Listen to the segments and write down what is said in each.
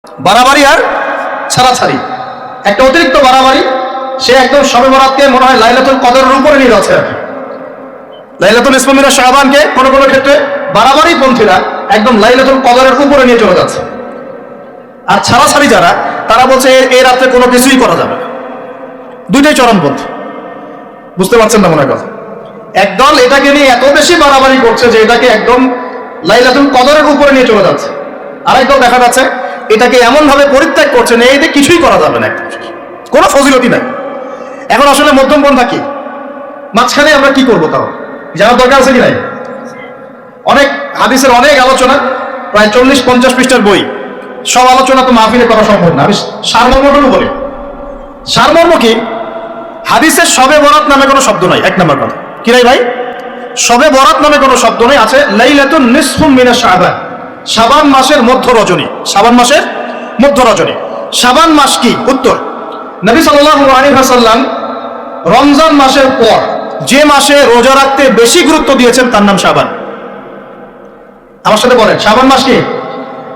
বাড়াবাড়ি আর ছাড়াছাড়ি, একটা অতিরিক্ত বাড়াবাড়ি। সে একদম শবে বরাতকে মনে হয় লাইলাতুল কদরের উপরে নিয়ে যাচ্ছে আর কি। লাইলাতুল নিসফ মিনাশ শাবানকে কোনো কোনো ক্ষেত্রে বাড়াবাড়ি পন্থীরা একদম লাইলাতুল কদরের উপরে নিয়ে চলে যাচ্ছে। আর ছাড়াছাড়ি যারা, তারা বলছে এই রাত্রে কোনো কিছুই করা যাবে না। দুইটাই চরমপন্থী, বুঝতে পারছেন না মনে কথা। একদল এটাকে নিয়ে এত বেশি বাড়াবাড়ি করছে যে এটাকে একদম লাইলাতুল কদরের উপরে নিয়ে চলে যাচ্ছে। আরেকদল দেখা যাচ্ছে এটাকে এমন ভাবে পরিত্যাগ করছে না, এতে কিছুই করা যাবে না, কোনো ফজিলতি নাই। এখন আসলে মধ্যম পন্থা কি, মাঝখানে আমরা কি করবো তাও জানার দরকার আছে কি নাই? অনেক হাদিসের অনেক আলোচনা, প্রায় 40-50 পৃষ্ঠার বই, সব আলোচনা তো মাহফিলে করা সম্ভব না। আমি সারমর্মটুকু বলি। সারমর্ম কি? হাদিসের শবে বরাত নামে কোনো শব্দ নাই, এক নম্বর কথা। কি নাই ভাই? শবে বরাত নামে কোনো শব্দ নেই। আছে লাইলাতুন নিসফুম মিনাশ শাবান, শাবান মাসের মধ্য রজনী। শাবান মাসের মধ্য রজনী। শাবান মাস কি? উত্তর, নবী সাল্লাল্লাহু আলাইহি ওয়াসাল্লাম রমজান মাসের পর যে মাসে রোজা রাখতে বেশি গুরুত্ব দিয়েছেন তার নাম শাবান। আমার সাথে বলেন, শাবান মাস কি?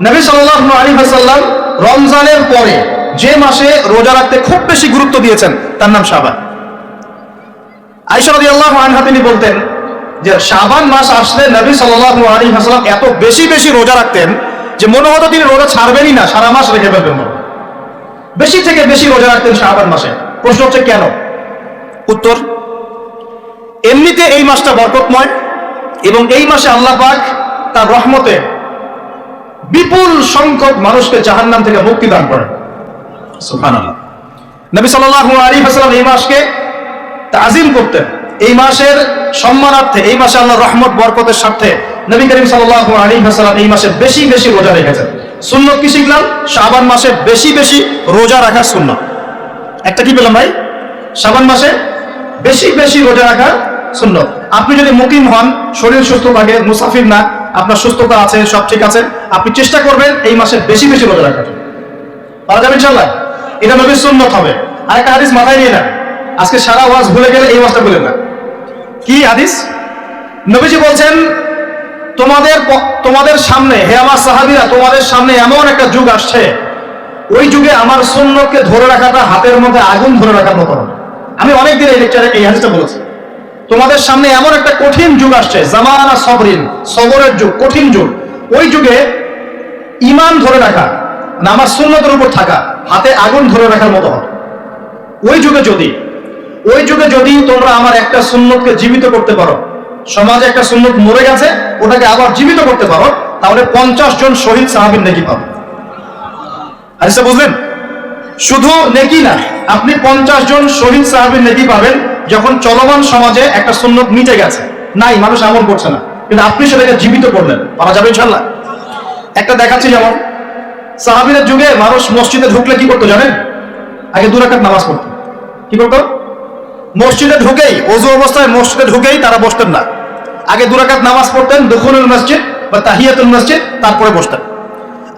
নবী সাল্লাল্লাহু আলাইহি ওয়াসাল্লাম রমজানের পরে যে মাসে রোজা রাখতে খুব বেশি গুরুত্ব দিয়েছেন তার নাম শাবান। আয়েশা রাদিয়াল্লাহু আনহা তিনি বলতেন যে শাবান মাস আসলে নবী সাল্লাল্লাহু আলাইহি ওয়াসাল্লাম এত বেশি বেশি রোজা রাখতেন যে মনে হতো তিনি রোজা ছাড়বেনই না, সারা মাস রেখে ফেলবেন। বেশি থেকে বেশি রোজা রাখতেন শাবান মাসে। প্রশ্ন হচ্ছে কেন? উত্তর, এমনিতে এই মাসটা বরকতময় এবং এই মাসে আল্লাহ পাক তার রহমতে বিপুল সংখ্যক মানুষকে জাহান্নাম থেকে মুক্তি দান করেন। সুবহানাল্লাহ। নবী সাল্লাল্লাহু আলাইহি ওয়াসাল্লাম এই মাসকে তাজিম করতেন। এই মাসের সম্মানার্থে, এই মাসে আল্লাহর রহমত বরকতের স্বার্থে নবী করিম সাল্লাল্লাহু আলাইহি ওয়াসাল্লাম এই মাসে বেশি বেশি রোজা রেখেছেন। সুন্নত কি শিখলাম? শাবান মাসে বেশি বেশি রোজা রাখার সুন্নত। একটা কি পেলাম ভাই? শাবান মাসে বেশি বেশি রোজা রাখার সুন্নত। আপনি যদি মুকিম হন, শরীর সুস্থ থাকে, মুসাফির না, আপনার সুস্থতা আছে, সব ঠিক আছে, আপনি চেষ্টা করবেন এই মাসে বেশি বেশি রোজা রাখার। পারা যাবে ইনশাআল্লাহ? এটা নবীর সুন্নত হবে। আরেকটা হাদিস মাথায় নিয়ে না, আজকে সারা ওয়াজ ভুলে গেলে এই ওয়াজটা বলেন না। কি হাদিস? নবীজি বলছেন, তোমাদের সামনে, হে আমার সাহাবীরা, তোমাদের সামনে এমন একটা যুগ আসছে, ওই যুগে আমার সুন্নতকে ধরে রাখাটা হাতের মধ্যে আগুন ধরে রাখার মতো হবে। আমি অনেকদিন এই লেকচারে এই হাদিসটা বলেছি। তোমাদের সামনে এমন একটা কঠিন যুগ আসছে, জামানা সবরিন, সবরের যুগ, কঠিন যুগ। ওই যুগে ঈমান ধরে রাখা, না আমার সুন্নতের উপর থাকা, হাতে আগুন ধরে রাখার মতো হবে। ওই যুগে যদি তোমরা আমার একটা সুন্নতকে জীবিত করতে পারো, সমাজে একটা সুন্নত মরে গেছে, ওটাকে আবার জীবিত করতে পারো, তাহলে 50 জন শহীদ সাহাবীর নেকি পাবে। হাদিসটা বুঝলেন? শুধু নেকি না, আপনি 50 জন শহীদ সাহাবীর নেকি পাবেন যখন চলমান সমাজে একটা সুন্নত মিটে গেছে, নাই, মানুষ আমল করছে না, কিন্তু আপনি সেটাকে জীবিত করলেন। পারা যাবে ইনশাআল্লাহ? একটা দেখাচ্ছি, যেমন সাহাবীদের যুগে মানুষ মসজিদে ঢুকলে কি করতো জানেন? আগে 2 রাকাত নামাজ পড়তো। কি করতো? মসজিদে ঢুকেই, ওযু অবস্থায় মসজিদে ঢুকেই তারা বসতেন না। আগে 2 রাকাত নামাজ পড়তেন, দুখুলুল মসজিদ বা তাহিয়াতুল মসজিদ, তারপরে বসতেন।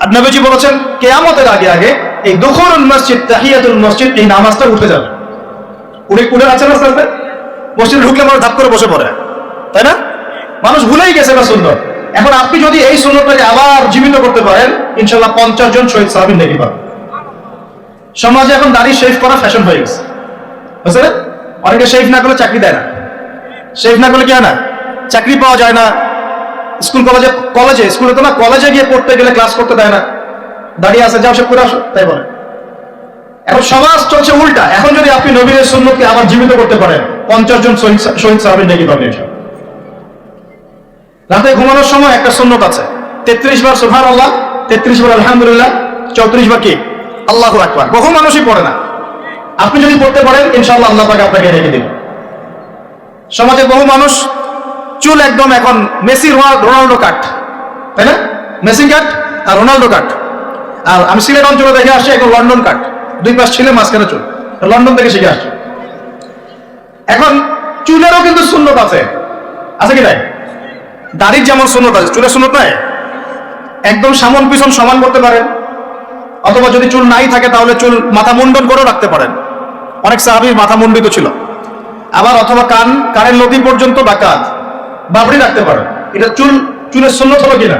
আর নবীজি বলেছেন কিয়ামতের আগে আগে এই দুখুলুল মসজিদ, তাহিয়াতুল মসজিদ, এই নামাজটা উঠে যাবে। উঠে আছে না? আস্তে মসজিদে ঢুকলে মানুষ ধাপ করে বসে পড়ে, তাই না? মানুষ ভুলেই গেছে না সুন্নত। এখন আপনি যদি এই সুন্নতটাকে আবার জীবিত করতে পারেন, ইনশাআল্লাহ 50 জন শহীদ সাহাবীর নেকি পাবেন। সমাজে এখন দাড়ি শেভ করা ফ্যাশন হয়ে গেছে, বুঝছেন? অনেকে শেভ না করলে চাকরি দেয় না। শেভ না করলে কি হয় না? চাকরি পাওয়া যায় না। স্কুলে তো না, কলেজে গিয়ে পড়তে গেলে ক্লাস করতে দেয় না। দাঁড়িয়ে আছে, যাও সব করে আসো, তাই বলে। এখন সমাজ চলছে উল্টা। এখন যদি আপনি নবীর সুন্নতকে আবার জীবিত করতে পারেন, 50 জন শহীদ সাহাবীর নেকি পাবেন। রাতে ঘুমানোর সময় একটা সুন্নত আছে, 33 বার সুবহানাল্লাহ, 33 বার আলহামদুলিল্লাহ, 34 বার কি আল্লাহু আকবার। বহু মানুষই পড়ে না। আপনি যদি পড়তে পারেন, ইনশাআল্লাহ আল্লাহ পাক আপনাকে রেখে দিবেন। সমাজে বহু মানুষ চুল একদম এখন মেসি রোনাল্ডো কাট, তাই না? মেসি কাট আর রোনাল্ডো কাট। আর আমি সিলেট অঞ্চলে দেখে আসছি এখন লন্ডন কাট, 2 পাশ ছিলে মাঝখানে চুল, লন্ডন থেকে শিখে আসছি। এখন চুলেরও কিন্তু সুন্নত আছে কি নাই? দাড়ির যেমন সুন্নত আছে, চুলের সুন্নত নাই। একদম সামন পিছন সমান করতে পারেন, অথবা যদি চুল নাই থাকে তাহলে চুল মাথা মুন্ডন করে রাখতে পারেন। অনেক সাহাবীর মাথা মুন্ডিত ছিল। আবার অথবা কানের লতি পর্যন্ত বা কাঁধ বাবড়ি রাখতে পারেন। এটা চুলের সুন্নত হলো কিনা?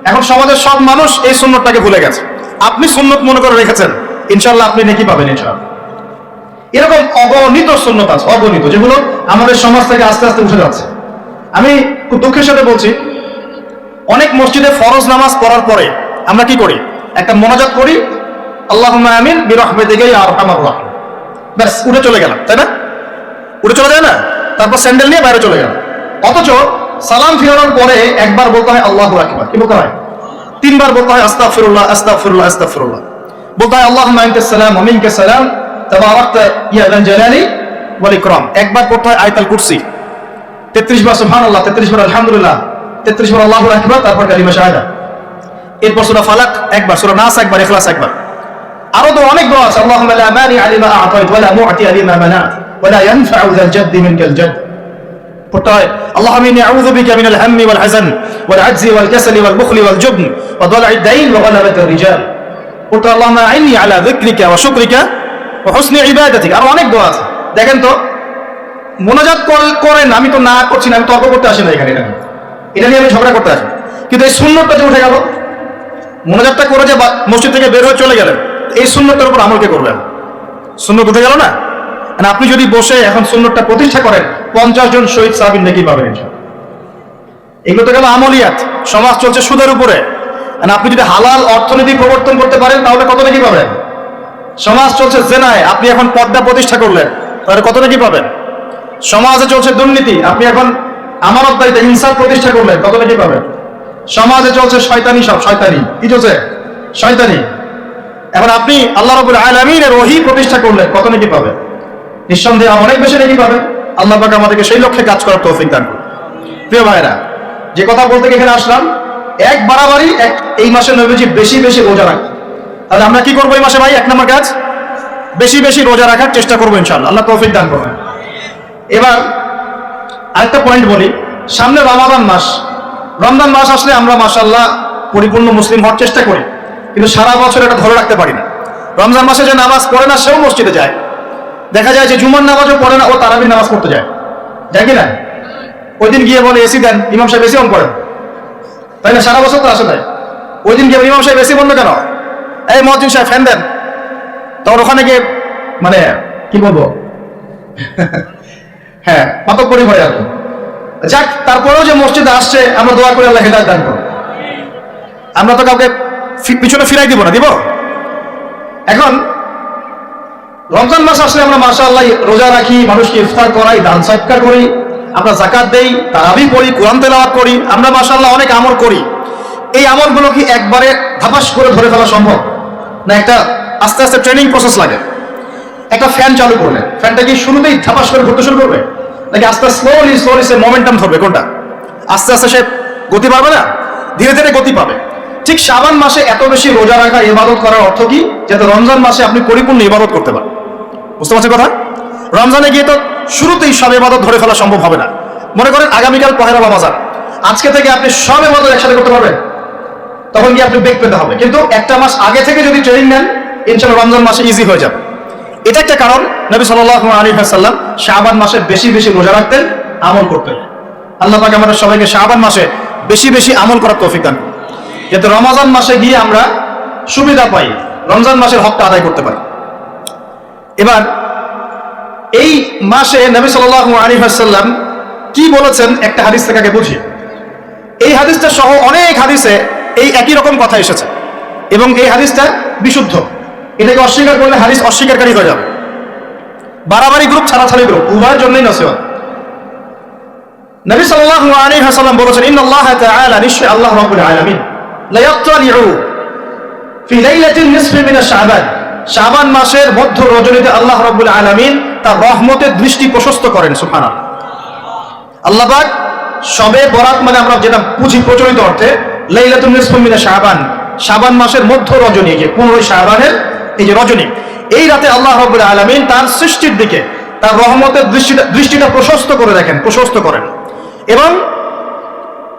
এখন সমাজের সব মানুষ এই সুন্নতটাকে ভুলে গেছে। আপনি সুন্নত মনে করে রেখেছেন, ইনশাআল্লাহ আপনি নেকি পাবেন ইনশাআল্লাহ। এরকম অগণিত সুন্নত আছে, অগণিত, যেগুলো আমাদের সমাজ থেকে আস্তে আস্তে উঠে যাচ্ছে। আমি খুব দুঃখের সাথে বলছি, অনেক মসজিদে ফরজ নামাজ পড়ার পরে আমরা কি করি, একটা মোনাজাত করি, আল্লাহুম্মা আমিন বিরহমাতিকা ইয়া আরহামার রাহিম, ব্যাস উঠে চলে গেলাম, তাই না? উঠে চলে যায় না, তারপর স্যান্ডেল নিয়ে বাইরে চলে গেল। অথচ সালাম ফিরানোর পরে একবার বলতে হয় আল্লাহু আকবার, কি বলতে হয়? তিনবার বলতে হয় আস্তাগফিরুল্লাহ আস্তাগফিরুল্লাহ আস্তাগফিরুল্লাহ, বলতে হয় আল্লাহুম্মা আনতাস সালাম ওয়া মিনকাস সালাম তাবারাকতা ইয়া যাল জালালি ওয়াল ইকরাম। একবার পড়তে হয় আয়াতুল কুরসি 33 বার সুবহানাল্লাহ, 33 বার আলহামদুলিল্লাহ, 33 বার আল্লাহু আকবার, তারপর কালিমা শাহাদা। এরপর সূরা ফালাক একবার, সূরা নাস একবার, ইখলাস একবার। আরো তো অনেক দোয়া আছে, আল্লাহুম্মা লা মানিআ লিমা আ'তাইত ওয়া লা মু'তিয়া লিমা মানা'ত ওয়া লা ইয়ানফা'ু যাল জাদ্দি মিনকাল জাদ। পড়তে হয় আল্লাহুম্মা ইন্নী আউযু বিকা মিনাল হাম্মি ওয়াল হাযান ওয়াল আজজি ওয়াল কাসালি ওয়াল বুখলি ওয়াল জুবন ওয়া দালা'id দাইন ওয়া গালাবাতির রিজাল। পড়তে হয় আল্লাহুম্মা আ'ইন্নী আলা যিকরিকা ওয়া শুকরিকা ওয়া হুসনি ইবাদাতিক। আরো অনেক দোয়া আছে। দেখেন তো, মোনাজাত করেন, আমি তো না করছি না, আমি তর্ক করতে আসি না এখানে, এটা নিয়ে আমি ঝগড়া করতে আসি, কিন্তু এই সুন্নতটা যে উঠে গেল, মোনাজাতটা করে যে মসজিদ থেকে বের হয়ে চলে গেলেন, এই সুন্নতটার উপর আমল কে করবেন? সুন্নত উঠে গেল না? আপনি যদি বসে এখন সুন্নতটা প্রতিষ্ঠা করেন, 50 জন শহীদ সাহাবীর নেকি পাবেন ইনশাআল্লাহ। এগুলো তো গেল আমলিয়াত। সমাজ চলছে সুদের উপরে, আপনি যদি হালাল অর্থনীতি প্রবর্তন করতে পারেন তাহলে কত নেকি পাবেন? সমাজ চলছে জেনায়, আপনি এখন পর্দা প্রতিষ্ঠা করলেন, তাহলে কত নেকি পাবেন? সমাজে চলছে দুর্নীতি, আপনি এখন আমানতদারিতা ইনসাফ প্রতিষ্ঠা করলেন, কত নেকি পাবেন? সমাজে চলছে শয়তানি, সব শয়তানি, কি চলছে? শয়তানি। এখন আপনি আল্লাহ রাব্বুল আলামিনের ওহী প্রতিষ্ঠা করলেন, কত নেকি পাবেন? নিঃসন্দেহে অনেক বেশি নেকি পাবেন। আল্লাহ পাক আমাদেরকে সেই লক্ষ্যে কাজ করার তৌফিক দান করুন। প্রিয় ভাইরা, যে কথা বলতে এখানে আসলাম, এক বাড়াবাড়ি এই মাসে নবীজি বেশি বেশি রোজা রাখেন। তাহলে আমরা কি করবো এই মাসে ভাই? 1 নম্বর কাজ, বেশি বেশি রোজা রাখার চেষ্টা করবো ইনশাআল্লাহ, আল্লাহ তৌফিক দান করবেন। এবার আরেকটা পয়েন্ট বলি, সামনে রমাদান মাস, রমজান মাস আসলে আমরা মাশাআল্লাহ পরিপূর্ণ মুসলিম হওয়ার চেষ্টা করি, কিন্তু সারা বছর এটা ধরে রাখতে পারি না। রমজান মাসে যে নামাজ পড়ে না সেও মসজিদে যায়, দেখা যায় যে জুমার নামাজও পড়ে না, ও তারাবির নামাজ পড়তে যায়, যায় কি না? ওই দিন গিয়ে বলে এসি দেন, ইমাম সাহেব এসি অন করেন, তাই না? সারা বছর তো আসে নাই, ওই দিন গিয়ে ইমাম সাহেব এসি বন্ধ কেন, এই মুয়াজ্জিন সাহেব ফ্যান দেন, তখন ওখানে গিয়ে মানে কি বলবো হ্যাঁ পাতক করি হয় আর কি। যাক, তারপরেও যে মসজিদে আসছে আমরা দোয়া করে আল্লাহ হেদায়েত দান করুন। আমরা তো কাউকে পিছনে ফিরাই দিব না, দিব? এখন রমজান মাস আসলে আমরা মাশাআল্লাহ রোজা রাখি, মানুষকে ইফতার করাই, দান সদকা করি, আমরা যাকাত দেই, তারাবি পড়ি, কোরআন তেলাওয়াত করি, আমরা মাশাআল্লাহ অনেক আমল করি। এই আমলগুলো কি একবারে ধাপাস করে ধরে ফেলা সম্ভব না? একটা আস্তে আস্তে ট্রেনিং প্রসেস লাগে। একটা ফ্যান চালু করলে ফ্যানটা কি শুরুতেই ধাপাস করে ঘুরতে শুরু করবে, নাকি আস্তে স্লোলি স্লোলি সে মোমেন্টাম ধরবে? কোনটা? আস্তে আস্তে সে গতি পাবে না, ধীরে ধীরে গতি পাবে। ঠিক শাবান মাসে এত বেশি রোজা রাখা, ইবাদত করার অর্থ কি? যাতে রমজান মাসে আপনি পরিপূর্ণ ইবাদত করতে পারেন। বুঝতে পারছেন কথা? রমজানে গিয়ে তো শুরুতেই সব ইবাদত ধরে ফেলা সম্ভব হবে না। মনে করেন আগামীকাল পহেলা রমজান, আজকে থেকে আপনি সব ইবাদত একসাথে করতে পারবেন, তখন কি আপনি বেগ পেতে হবে। কিন্তু একটা মাস আগে থেকে যদি ট্রেনিং নেন, ইনশাআল্লাহ রমজান মাসে ইজি হয়ে যাবে। এটা একটা কারণ নবী সাল্লাল্লাহু আলাইহি ওয়াসাল্লাম শাবান মাসে বেশি বেশি রোজা রাখতেন, আমল করতেন। আল্লাহ পাক আমাদের সবাইকে শাবান মাসে বেশি বেশি আমল করার তৌফিক দান করুন, যাতে রমজান মাসে গিয়ে আমরা সুবিধা পাই, রমজান মাসের হকটা আদায় করতে পারি। এবার এই মাসে নবী সাল্লাল্লাহু আলাইহি ওয়াসাল্লাম কি বলেছেন একটা হাদিস থেকে আগে বুঝি। এই হাদিসটা সহ অনেক হাদিসে এই একই রকম কথা এসেছে, এবং এই হাদিসটা বিশুদ্ধ। এটাকে অস্বীকার করলে হাদিস অস্বীকারী হয়ে যাবে। বাড়াবাড়ি গ্রুপ, ছাড়াছাড়ি গ্রুপ, উভয়ের জন্যই নসিহত। নবী সাল্লাল্লাহু আলাইহি ওয়াসাল্লাম বলেছেন, ইন্নাল্লাহা তাআলা, নিশ্চয় আল্লাহ রাব্বুল আলামিন, লা ইয়াত্তালিউ ফি লাইলাতিন নিসফি মিন শাবান, শাবান মাসের মধ্য রজনীতে আল্লাহ রাব্বুল আলামিন তার রহমতের দৃষ্টি প্রশস্ত করেন। সুবহানাল্লাহ। আল্লাহ পাক শবে বরাত মানে আমরা যেটা বুঝি প্রচলিত অর্থে, লাইলাতুন নিসফি মিন শাবান, শাবান মাসের মধ্য রজনী, যে 15 শাবানের এই যে রজনী, এই রাতে আল্লাহ রাব্বুল আলামিন তার সৃষ্টির দিকে তার রহমতের দৃষ্টিটা প্রশস্ত করে রাখেন, প্রশস্ত করেন। এবং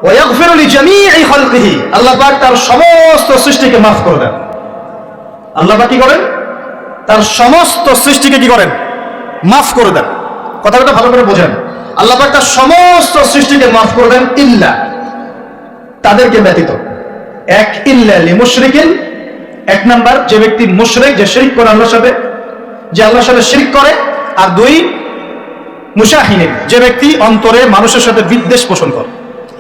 ওয়াগফিরু লিজামিই খালকিহি, আল্লাহ পাক তার সমস্ত সৃষ্টিকে মাফ করে দেন। আল্লাহ পাক কি করেন? তার সমস্ত সৃষ্টিকে কি করেন? মাফ করে দেন। কথাটা ভালো করে বোঝেন। আল্লাহ পাক তার সমস্ত সৃষ্টিকে মাফ করে দেন, ইল্লা, তাদেরকে ব্যতীত। এক, ইল্লা লিমুশরিকিন, এক নাম্বার, যে ব্যক্তি মুশরিক, যে শিরক করে আল্লাহর সাথে, যে আল্লাহর সাথে শিরক করে। আর দুই, মুশাহিন, যে ব্যক্তি অন্তরে মানুষের সাথে বিদ্বেষ পোষণ করে,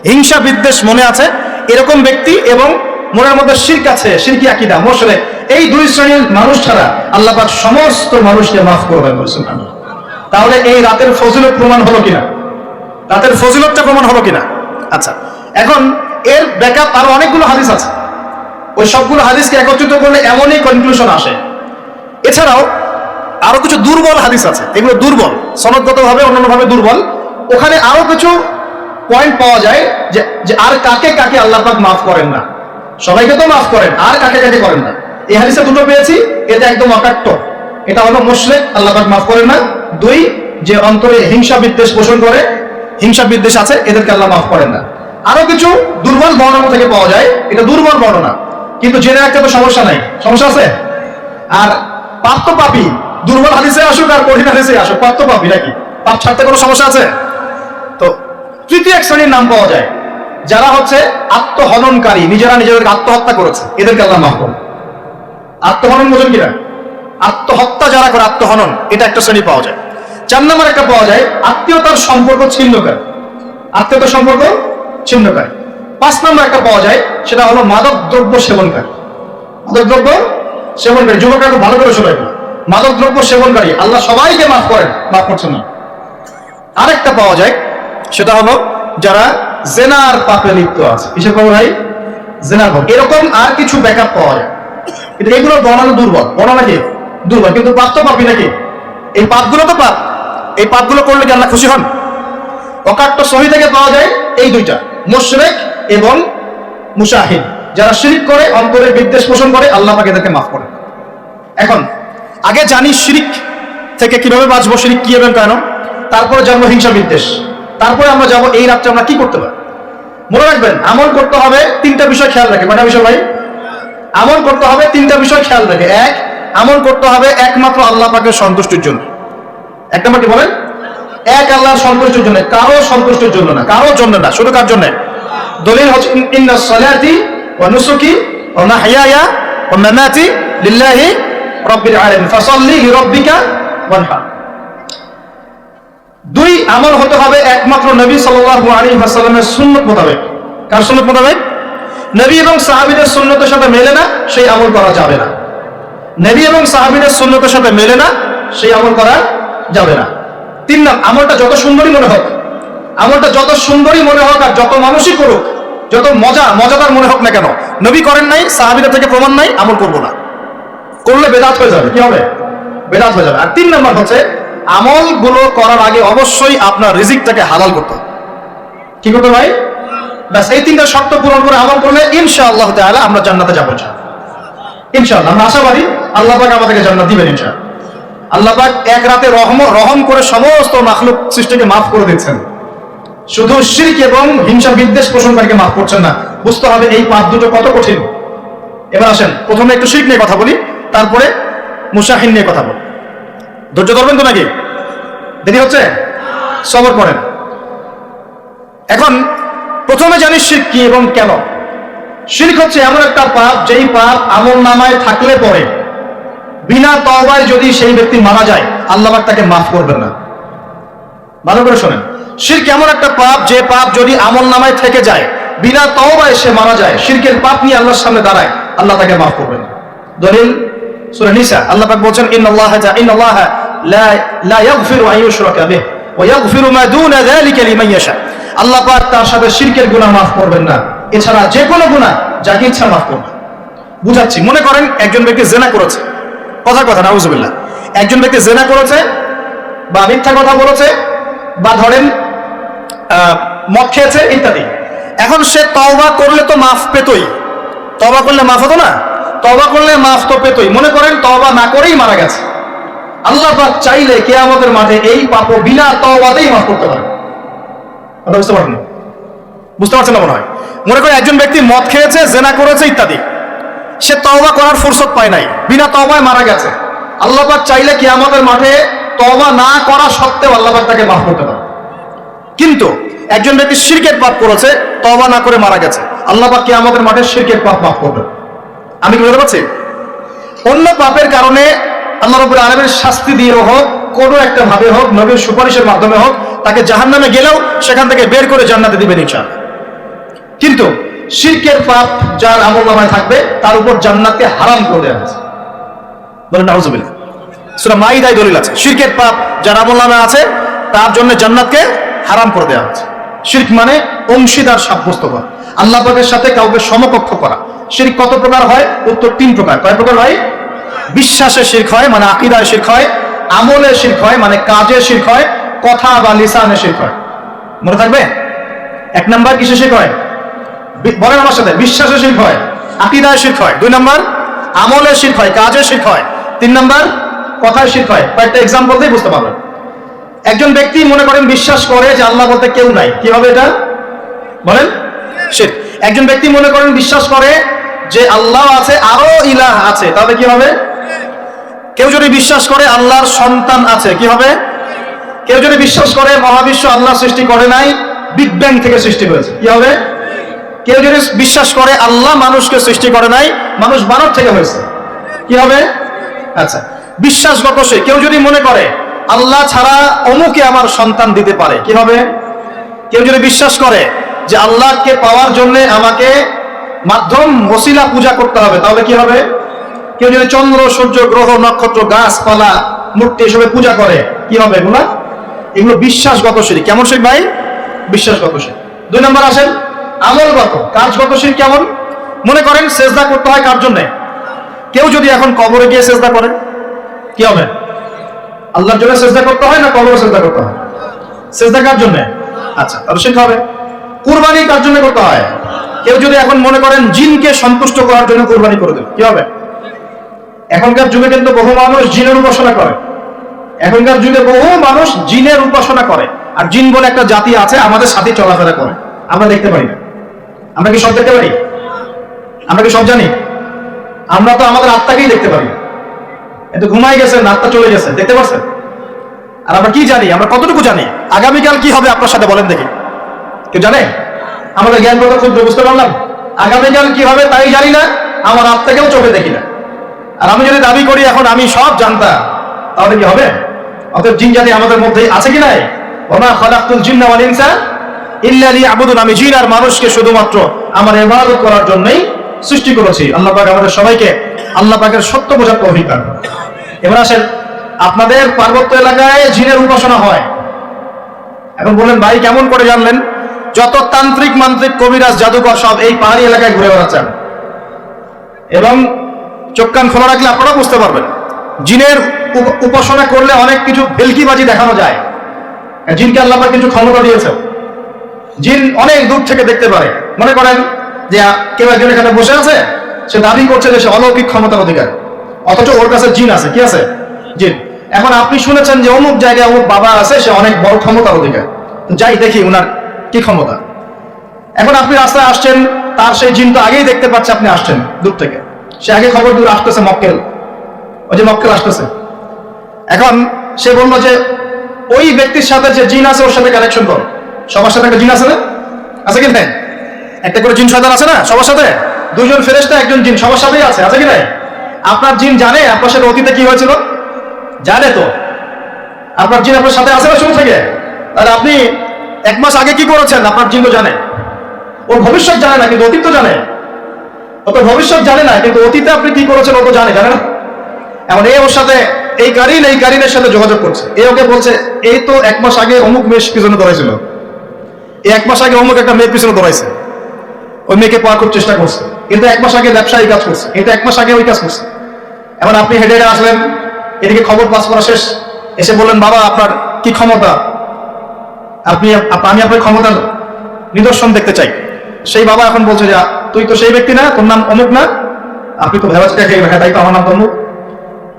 হিংসা বিদ্বেষ মনে আছে এরকম ব্যক্তি, এবং মনের মধ্যে শিরক আছে, শিরকি আকীদা, মুশরিক, এই দুই শ্রেণীর মানুষ ছাড়া আল্লাহ পাক সমস্ত মানুষকে মাফ করবেন। সুবহানাল্লাহ। তাহলে এই রাতের ফজিলত প্রমাণ হলো কিনা? রাতের ফজিলতটা প্রমাণ হলো কিনা? আচ্ছা, এখন এর ব্যাকআপ আরো অনেকগুলো হাদিস আছে। ওই সবগুলো হাদিসকে একত্রিত করলে এমনই কনক্লুশন আসে। এছাড়াও আরো কিছু দুর্বল হাদিস আছে, এগুলো দুর্বল, সনদগতভাবে অন্যান্যভাবে দুর্বল। ওখানে আরো কিছু পয়েন্ট পাওয়া যায় যে আর কাকে কাকে আল্লাহ পাক মাফ করেন না। সবাইকে তো মাফ করেন, আর কাকে কাকে করেন না। এই হাদিসে দুটো পেয়েছি, এটা একদম অকাট্য। এটা হলো মুশরিক, আল্লাহ পাক মাফ করেন না। দুই, যে অন্তরে হিংসা বিদ্বেষ পোষণ করে, হিংসা বিদ্বেষ আছে, এদেরকে আল্লাহ মাফ করেন না। আরো কিছু দুর্বল বর্ণনা থেকে পাওয়া যায়, এটা দুর্বল বর্ণনা, কিন্তু জেনে রাখতে তো সমস্যা নাই। সমস্যা আছে? আর পাপ তো পাপী, দুর্বল হাদিসে আসুক আর কঠিন হাদিসে আসুক, পাপ তো পাপী নাকি? পাপ ছাড়তে কোনো সমস্যা আছে? তো তৃতীয় এক শ্রেণীর নাম পাওয়া যায়, যারা হচ্ছে আত্মহননকারী, নিজেরা নিজেদেরকে আত্মহত্যা করেছে, এদেরকে আল্লাহ মাফ করেন। আত্মহনন বোঝেন কিনা? আত্মহত্যা যারা করে, আত্মহনন, এটা একটা শ্রেণী পাওয়া যায়। 4 নম্বর একটা পাওয়া যায়, আত্মীয়তার সম্পর্ক ছিন্নকারী, আত্মীয়তার সম্পর্ক ছিন্নকারী। 5 নম্বর একটা পাওয়া যায়, সেটা হলো মাদক দ্রব্য সেবনকারী। মাদক দ্রব্য সেবনকারী, যুবকরা খুব ভালো করে শোনায়, মাদক দ্রব্য সেবনকারী আল্লাহ সবাইকে মাফ করেন, মাফ করছেন না। আরেকটা পাওয়া যায়, সেটা হলো যারা জেনার পাপে লিপ্ত আছে। কিসের খবর ভাই? জেনার পাপ। এরকম আর কিছু ব্যাকআপ পাওয়া যায়, কিন্তু এগুলো বর্ণনা দুর্বল, বর্ণনা কি দুর্বল, কিন্তু পাপ তো পাপই নাকি? এই পাপগুলো তো পাপ, এই পাপগুলো করলে কি আল্লাহ খুশি হন? অকাট্য সহি থেকে পাওয়া যায় এই দুইটা, মুশরিক এবং মুশাহিদ, যারা শিরক করে, অন্তরে বিদ্বেষ পোষণ করে, আল্লাহ পাক এদেরকে মাফ করেন। এখন আগে জানি শিরক থেকে কিভাবে বাঁচবো, শিরক কি এবং কেন, তারপরে জানবো হিংসা বিদ্বেষ, তারপরে আমরা যাবো এই রাত্রে আমরা কি করতে পারি। মনে রাখবেন, আমল করতে হবে 3টা বিষয় খেয়াল রাখে। কয়টা বিষয় ভাই? আমল করতে হবে 3টা বিষয় খেয়াল রাখে। এক, আমল করতে হবে একমাত্র আল্লাহ পাকের সন্তুষ্টির জন্য। এক নম্বর কি বলেন? এক, আল্লাহর সন্তুষ্টির জন্য, কারো সন্তুষ্টির জন্য না, কারোর জন্য না, শুধু কার জন্য? দলিল হচ্ছে ইন্নাস সালাতি ওয়া নুসুকি ওয়া মাহইয়ায়া ওয়া মামাতি লিল্লাহি রাব্বিল আলামিন ফাসাল্লি লিরাব্বিকা ওয়ানহার। 2, আমল হতে হবে একমাত্র নবী সাল্লাল্লাহু আলাইহি ওয়াসাল্লামের সুন্নাত মোতাবেক। কার সুন্নাত মোতাবেক? নবী এবং সাহাবীদের সুন্নতের সাথে মেলে না, সেই আমল করা যাবে না। নবী এবং সাহাবীদের সুন্নতের সাথে মেলে না, সেই আমল করা যাবে না। 3 নম্বর, আমলটা যত সুন্দরই মনে হোক, আমলটা যত সুন্দরই মনে হোক আর যত মানুষই করুক, যত মজাদার মনে হোক না কেন, নবী করেন নাই, সাহাবীদের থেকে প্রমাণ নাই, আমল করবো না। করলে বেদাত হয়ে যাবে। কি হবে? বেদাত হয়ে যাবে। আর 3 নম্বর হচ্ছে, আমলগুলো করার আগে অবশ্যই আপনার রিজিকটাকে হালাল করতে হবে। কি করতে ভাই? ব্যাস, এই 3টা শর্ত পূরণ করে আমল করলে ইনশাআল্লাহ তাআলা আমরা জান্নাতে যাবো। ইনশাআল্লাহ আমরা আশাবাদী, আল্লাহ পাক আমাদেরকে জান্নাত দিবেন ইনশাআল্লাহ। আল্লাহ পাক এক রাতে রহম করে সমস্ত মাখলুক সৃষ্টিকে মাফ করে দিচ্ছেন, শুধু শিরক এবং হিংসা বিদ্বেষ পোষণকারীকে মাফ করছেন না। বুঝতে হবে এই পাপ দুটো কত কঠিন। এবার আসেন, প্রথমে একটু শিরক নিয়ে কথা বলি, তারপরে মুশাহিন নিয়ে কথা বলি। ধৈর্য ধরবেন তো নাকি? দেরি হচ্ছে? সবর করেন। এখন প্রথমে জানি শিরক কি এবং কেন। শিরক হচ্ছে এমন একটা পাপ, যেই পাপ আমলনামায় থাকলে পরে বিনা তওবায় যদি সেই ব্যক্তি মারা যায়, আল্লাহ পাক তাকে মাফ করবেন না। ভালো করে শোনেন, শিরক এমন একটা পাপ, যে পাপ যদি আমলনামায় থেকে যায়, বিনা তওবায় সে মারা যায়, শিরকের পাপ নিয়ে আল্লাহর সামনে দাঁড়ায়, আল্লাহ তাকে মাফ করবেন না। দলিল সূরা নিসা, আল্লাহ পাক বলেন, ইন্নাল্লাহা লা ইয়াগফিরু আন ইউশরাকা বিহি ওয়া ইয়াগফিরু মা দুনা যালিকা লিমান ইয়াশা। আল্লাহ পাক তার সাথে শিরকের গুনাহ মাফ করবেন না, এছাড়া যে কোনো গুনাহ যাকে ইচ্ছা মাফ করবেন। বুঝাচ্ছি, মনে করেন একজন ব্যক্তি জিনা করেছে, কথা নাউজুবিল্লাহ, একজন ব্যক্তি জিনা করেছে বা মিথ্যা কথা বলেছে বা ধরেন মদ খেয়েছে ইত্যাদি। এখন সে তওবা করলে তো মাফ পেতই, তওবা করলে মাফ হতো না? তওবা করলে মাফ তো পেতই। মনে করেন তওবা না করেই মারা গেছে, আল্লাহ পাক চাইলে কিয়ামতের মাঠে এই পাপ বিনা তওবাতেই মাফ করতে পারে। কথা বুঝতে পারেন? বুঝতে পারছেন না মনে হয়। মনে করেন একজন ব্যক্তি মদ খেয়েছে, জিনা করেছে ইত্যাদি, সে তওবা করার ফুরসত পায় নাই, বিনা তওবায় মারা গেছে। আল্লাহ পাক চাইলে কিয়ামতের মাঠে তওবা না করা সত্ত্বেও আল্লাহ পাক তাকে মাফ করতে পারে। কিন্তু একজন ব্যক্তি শিরকের পাপ করেছে, তওবা না করে মারা গেছে, আল্লাহ পাক কিয়ামতের মাঠে শিরকের পাপ মাফ করবে। আমি কি বলতে পারছি? অন্য পাপের কারণে আল্লাহ রাব্বুল আলামিন শাস্তি দিয়ে হোক, কোনো একটা ভাবে হোক, নবীর সুপারিশের মাধ্যমে হোক, তাকে জাহান্নামে গেলেও সেখান থেকে বের করে জান্নাতে দিবেন ইনশাআল্লাহ। কিন্তু শিরকের পাপ যার আমলনামায় থাকবে তার উপর জান্নাতকে হারাম করে দেওয়া হয়েছে। বলেন নাউজুবিল্লাহ। সূরা মাইদায় দলিল আছে, শিরকের পাপ যার আমলনামায় আছে তার জন্য জান্নাতকে হারাম করে দেওয়া হয়েছে। শিরক মানে অংশীদার সাব্যস্ত করা, আল্লাহ পাকের সাথে কাউকে সমকক্ষ করা। শিরক কত প্রকার হয়? উত্তর 3 প্রকার। কয় প্রকার হয়? বিশ্বাসের শিরক হয়, মানে আকীদার শিরক হয়, আমলের শিরক হয়, মানে কাজের শিরক হয়, কথা বা লিসানের শিরক হয়। মনে থাকবে? 1 নাম্বার কিসের শিরক হয়? বলেন আমার সাথে, বিশ্বাসের শিরক হয়, আকীদার শিরক হয়। 2 নাম্বার আমলের শিরক হয়, কাজের শিরক হয়। 3 নাম্বার কথার শিরক হয়। কয়েকটা এক্সাম্পল দিয়ে বুঝতে পারবেন। একজন ব্যক্তি মনে করেন বিশ্বাস করে যে আল্লাহ বলতে কেউ নাই, কি হবে এটা? বলেন শিরক। একজন ব্যক্তি মনে করেন বিশ্বাস করে যে আল্লাহ আছে, আরো ইলাহ আছে, তাহলে কি হবে? কেউ যদি বিশ্বাস করে আল্লাহর সন্তান আছে, কি হবে? কেউ যদি বিশ্বাস করে মহাবিশ্ব আল্লাহ সৃষ্টি করে নাই, বিগ ব্যাং থেকে সৃষ্টি হয়েছে, কি হবে? কেউ যদি বিশ্বাস করে আল্লাহ মানুষকে সৃষ্টি করে নাই, মানুষ বানর থেকে হয়েছে, কি হবে? আচ্ছা, বিশ্বাসগত সে কেউ যদি মনে করে আল্লাহ ছাড়া অমুকে আমার সন্তান দিতে পারে, কি হবে? কেউ যদি বিশ্বাস করে যে আল্লাহকে পাওয়ার জন্য আমাকে মাধ্যম ওসিলা পূজা করতে হবে, তাহলে কি হবে? কেউ যদি চন্দ্র, সূর্য, গ্রহ, নক্ষত্র, গাছপালা, মূর্তি এসবে পূজা করে, কি হবে? এগুলো বিশ্বাসগত শিরক। কেমন শিরক ভাই? বিশ্বাসগত শিরক। 2 নম্বর আসেন আমলগত, কাজগত শিরক। কেমন? মনে করেন সেজদা করতে হয় কার জন্য? কেউ যদি এখন কবরে গিয়ে সেজদা করে, কি হবে? আল্লাহর জন্য সেজদা করতে হয় না কবরে সেজদা করতে হয়? সেজদা কার জন্য? আচ্ছা, তাহলে শিরক হবে। কুরবানি কার জন্য করতে হয়? কেউ যদি এখন মনে করেন জিনকে সন্তুষ্ট করার জন্য কুরবানি করে দেবে, কি হবে? এখনকার যুগে কিন্তু বহু মানুষ জিনের উপাসনা করে। এখনকার যুগে বহু মানুষ জিনের উপাসনা করে, আর জিন বলে একটা জাতি আছে আমাদের সাথে চলাফেরা করে, আমরা দেখতে পারি না। আমরা কি সব দেখতে পারি? আমরা কি সব জানি? আমরা তো আমাদের আত্মাকেই দেখতে পারি। এত ঘুমাই গেছেন, আত্মা চলে গেছে, দেখতে পাচ্ছেন? আর আমরা কি জানি? আমরা কতটুকু জানি আগামীকাল কি হবে আপনার সাথে? বলেন দেখি, কেউ জানে? আমাদের জ্ঞান কত ক্ষুদ্র, বুঝতে পারলাম। আগামীকাল কি হবে তাই জানি না, আমার আত্মাকেও চোখে দেখি না। আর আমি যদি দাবি করি এখন আমি সব জানতাম, তাহলে কি হবে? অতএব জিন জাতি আমাদের মধ্যে আছে কি নাই? ওমা খালাকতুল জিন্না ওয়াল ইনসা ইল্লা লিয়াবুদুন। আমি জিন আর মানুষকে শুধুমাত্র আমার ইবাদত করার জন্যই সৃষ্টি করেছি। আল্লাহ পাক আমাদের সবাইকে আল্লাহ পাকের সত্য বোঝার তৌফিক দান করুন। এবার আসেন, আপনাদের পার্বত্য এলাকায় জিনের উপাসনা হয়। এখন বলেন ভাই কেমন করে জানলেন? যত তান্ত্রিক, মান্ত্রিক, কবিরাজ, জাদুকর সব এই পাহাড়ি এলাকায় ঘুরে বেড়াচ্ছেন, এবং চোখ কান খোলা রাখলে আপনারা বুঝতে পারবেন। জিনের উপাসনা করলে অনেক কিছু ভেলকিবাজি দেখানো যায়। জিনকে আল্লাহ পাক কিছু ক্ষমতা দিয়েছে। জিন অনেক দূর থেকে দেখতে পারে। মনে করেন যে কেউ একজন এখানে বসে আছে, সে দাবি করছে যে সে অলৌকিক ক্ষমতার অধিকার, অথচ ওর কাছে জিন আছে। কি আছে? জিন। এখন আপনি শুনেছেন যে অমুক জায়গায় অমুক বাবা আছে, সে অনেক বড় ক্ষমতার অধিকার, যাই দেখি উনার কি ক্ষমতা। এখন আপনি রাস্তায় আসছেন, তার সেই জিন তো আগেই দেখতে পাচ্ছে আপনি আসছেন দূর থেকে, সে আগে খবর দূর আসতেছে, মক্কেল, ওই যে মক্কেল আসতেছে। এখন সে বললো যে ওই ব্যক্তির সাথে যে জিন আছে ওর সাথে কানেকশন করো। সবার সাথে একটা জিন আছে না? আছে কি নাই? একটা করে জিন শয়তান আছে না সবার সাথে? 2 জন ফেরেশতা, 1 জন জিন সবার সাথেই আছে, আছে কি নাই? আপনার জিন জানে আপনার সাথে অতীতে কি হয়েছিল? জানে তো। আপনার জিন আপনার সাথে আছে না শুরু থেকে? তাহলে আপনি 1 মাস আগে কি করেছেন আপনার জিন তো জানে। ও ভবিষ্যৎ জানে না, কিন্তু অতীত তো জানে। ও তো ভবিষ্যৎ জানে না, কিন্তু অতীতে আপনি কি করেছেন ও তো জানে, জানে না? এখন ওর সাথে এই কারিনের সাথে যোগাযোগ করছে। ওকে বলছে এই তো 1 মাস আগে অমুক মেয়ের পিছনে দৌড়াইছিল, এই 1 মাস আগে অমুক একটা মেয়ের পিছনে দৌড়াইছে, ওই মেয়েকে পাওয়ার খুব চেষ্টা করছে, কিন্তু 1 মাস আগে ব্যবসায়ী কাজ করছে, এটা 1 মাস আগে ওই কাজ করছে। এখন আপনি হেঁটে হেঁটে আসলেন, এদিকে খবর পাস করা শেষ, এসে বললেন বাবা আপনার কি ক্ষমতা, আমি আপনার ক্ষমতার নিদর্শন দেখতে চাই। সেই বাবা এখন বলছে যে তুই তো সেই ব্যক্তি না, তোর নাম অমুক না, আপনি তো ভেবাচটা খেয়ে হ্যাঁ তাই তো আমার নাম তো অমুক,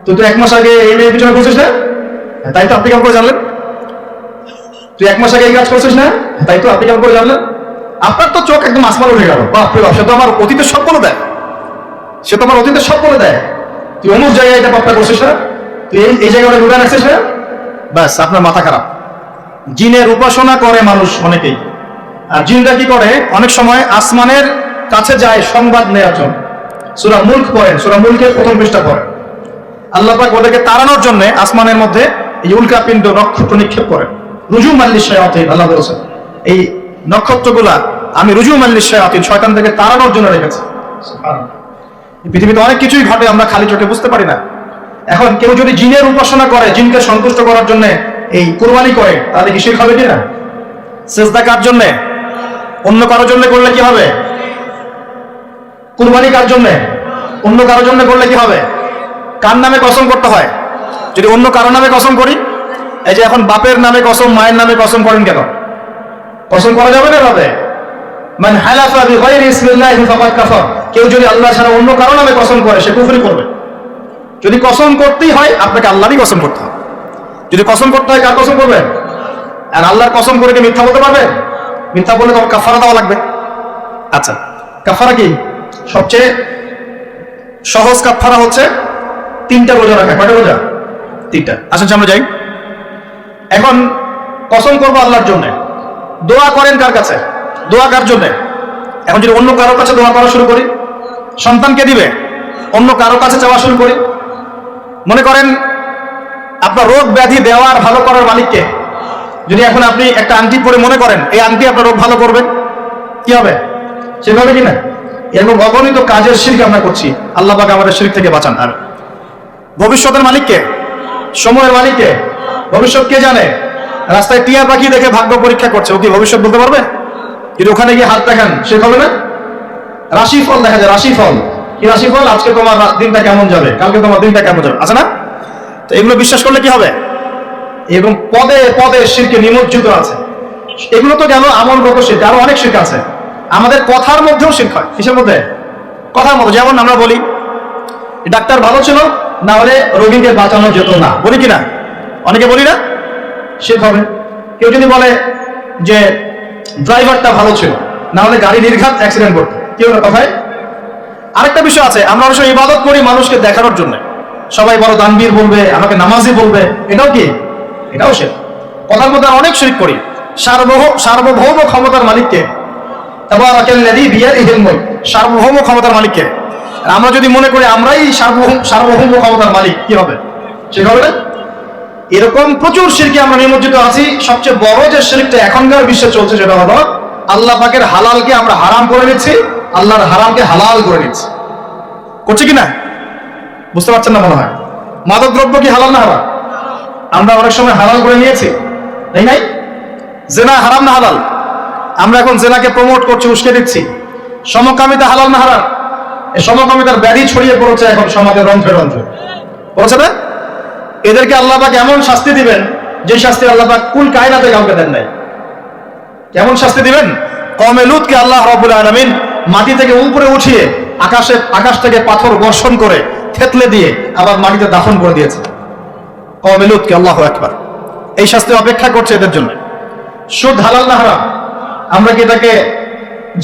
তুই তো 1 মাস আগে এই মেয়ের পিছনে ঘুরছিস না, তাই তো আপনি কেমন করে জানলেন? তুই 1 মাস আগে এই কাজ করছিস না, তাই তো আপনি কেমন করে জানলেন? আপনার তো চোখ একদম আসমান উঠে গেল, বাপরে বাপ, সে তো আমার অতীতের সব বলে দেয়, সে তো আমার অতীতের সব বলে দেয়। তুই অমুক জায়গায় এটা পাপটা করছিস না, তুই এই জায়গাটা লুটা রাখছিস না, ব্যাস আপনার মাথা খারাপ। জিনের উপাসনা করে মানুষ অনেকেই। আর জিনরা কি করে? অনেক সময় আসমানের কাছে যায় সংবাদ নেওয়ার জন্য। সূরা মুলক পড়েন, সূরা মুলকের প্রথম পৃষ্ঠা পড়েন। আল্লাহ পাক ওদেরকে তাড়ানোর জন্য আসমানের মধ্যে এই উল্কাপিণ্ড নক্ষত্র নিক্ষেপ করেন। রুজুমান লিশ-শায়াতিন, আল্লাহ বলেছেন এই নক্ষত্রগুলা আমি রুজুমান লিশ-শায়াতিন, শয়তান থেকে তাড়ানোর জন্য রেখেছি। সুবহানাল্লাহ। পৃথিবীতে অনেক কিছুই ঘটে, আমরা খালি চোখে বুঝতে পারি না। এখন কেউ যদি জিনের উপাসনা করে, জিনকে সন্তুষ্ট করার জন্য এই কুরবানি করে, তাহলে কি শিরক হবে কিনা? সেজদা কার জন্য? অন্য কারোর জন্য করলে কি হবে? কুরবানি কার জন্য? অন্য কারোর জন্য করলে কি হবে? কার নামে কসম করতে হয়? যদি অন্য কারো নামে কসম করি, এই যে এখন বাপের নামে কসম, মায়ের নামে কসম করেন কেন? কসম করা যাবে না ভাবে? মান হালাফা বিগাইরি ইসমিল্লাহি ফাকাদ কাফার, কেউ যদি আল্লাহ ছাড়া অন্য কারো নামে কসম করে সে কুফরি করবে। যদি কসম করতেই হয় আপনাকে আল্লাহরই কসম করতে হবে। যদি কসম করতে হয় কার কসম করবেন? আর আল্লাহর কসম করে কি মিথ্যা বলতে পারবে? মিথ্যা বললে তোমার কাফারা দেওয়া লাগবে। আচ্ছা, কাফারা কি? সবচেয়ে সহজ কাফারা হচ্ছে 3টা রোজা রাখা। কয়টা রোজা? 3টা। আসেন আমরা যাই। এখন কসম করবো আল্লাহর জন্য, দোয়া করেন কার কাছে? দোয়া কার জন্য? এখন যদি অন্য কারোর কাছে দোয়া করা শুরু করি, সন্তানকে দিবে, অন্য কারোর কাছে চাওয়া শুরু করি, মনে করেন আপনার রোগ ব্যাধি দেওয়ার ভালো করার মালিককে যদি এখন আপনি একটা আংটি পরে মনে করেন এই আংটি আপনার রোগ ভালো করবেন, কি হবে? সেভাবে কিনা? এরকম অগণিত কাজের শিরক আমরা করছি। আল্লাহ পাক আমাদের শিরক থেকে বাঁচান। আর ভবিষ্যতের মালিককে, সময়ের মালিককে, ভবিষ্যৎ কে জানে? রাস্তায় টিয়া পাখি দেখে ভাগ্য পরীক্ষা করছে, ও কি ভবিষ্যৎ বলতে পারবে? যদি ওখানে গিয়ে হাত দেখান সে হবে না? রাশিফল দেখা যায়, রাশিফল কি? রাশিফল আজকে তোমার দিনটা কেমন যাবে, কালকে তোমার দিনটা কেমন যাবে, আছে না? তো এগুলো বিশ্বাস করলে কি হবে? এবং পদে পদে শিরকে নিমজ্জিত আছে। এগুলো তো গেল আমলগত শিরক, আরো অনেক শিরক আছে। আমাদের কথার মধ্যেও শিরক হয়। কিসের মধ্যে? কথার মধ্যে। যেমন আমরা বলি ডাক্তার ভালো ছিল, না হলে রোগীকে বাঁচানো যেত না, বলি কিনা? অনেকে বলি না? শিরক হবে। কেউ যদি বলে যে ড্রাইভারটা ভালো ছিল, না হলে গাড়ি নির্ঘাত অ্যাক্সিডেন্ট করতো, কি হলো কথায়? আরেকটা বিষয় আছে, আমরা অবশ্য ইবাদত করি মানুষকে দেখানোর জন্য, সবাই বড় দানবীর বলবে, আমাকে নামাজি বলবে, এটাও কি? এটাও শিরক। কথার মধ্যে অনেক শিরক করি। সার্বভৌম ক্ষমতার মালিককে, তাবারাকাল্লাযী বিয়াদিহিল মুলক, সার্বভৌম ক্ষমতার মালিককে আমরা যদি মনে করি আমরাই সার্বভৌম ক্ষমতার মালিক, কি হবে? শিরক হবে না? এরকম প্রচুর শিরকে আমরা নিমজ্জিত আছি। সবচেয়ে বড় যে শিরকটা এখনকার বিশ্বে চলছে সেটা হলো আল্লাহ পাকের হালালকে আমরা হারাম করে নিচ্ছি, আল্লাহর হারামকে হালাল করে নিচ্ছি। করছে কিনা বুঝতে পারছেন না মনে হয়? মাদক দ্রব্য কি হালাল না হারাম? আমরা অনেক সময় হালাল করে নিয়েছি, তাই নাই? জেনা হারাম না হালাল? আমরা এখন জেনাকে প্রমোট করছি, উস্কে দিচ্ছি। সমকামিতা হালাল না হারাম? এই সমকামিতার ব্যাধি ছড়িয়ে পড়েছে এখন সমাজে রন্ধ্রে রন্ধ্রে, পড়েছে না? এদেরকে আল্লাহ পাক এমন শাস্তি দিবেন যে শাস্তি আল্লাহ পাক কুল কায়নাতে কাউকে দেন নাই। কেমন শাস্তি দিবেন? কওমে লূতকে আল্লাহ রাব্বুল আলামিন মাটি থেকে উপরে উঠিয়ে আকাশ থেকে পাথর বর্ষণ করে থেতলে দিয়ে আবার মাটিতে দাফন করে দিয়েছে কওমে লূতকে। আল্লাহু আকবার। এই শাস্তি অপেক্ষা করছে এদের জন্য। সুদ হালাল না হারাম? আমরা কি এটাকে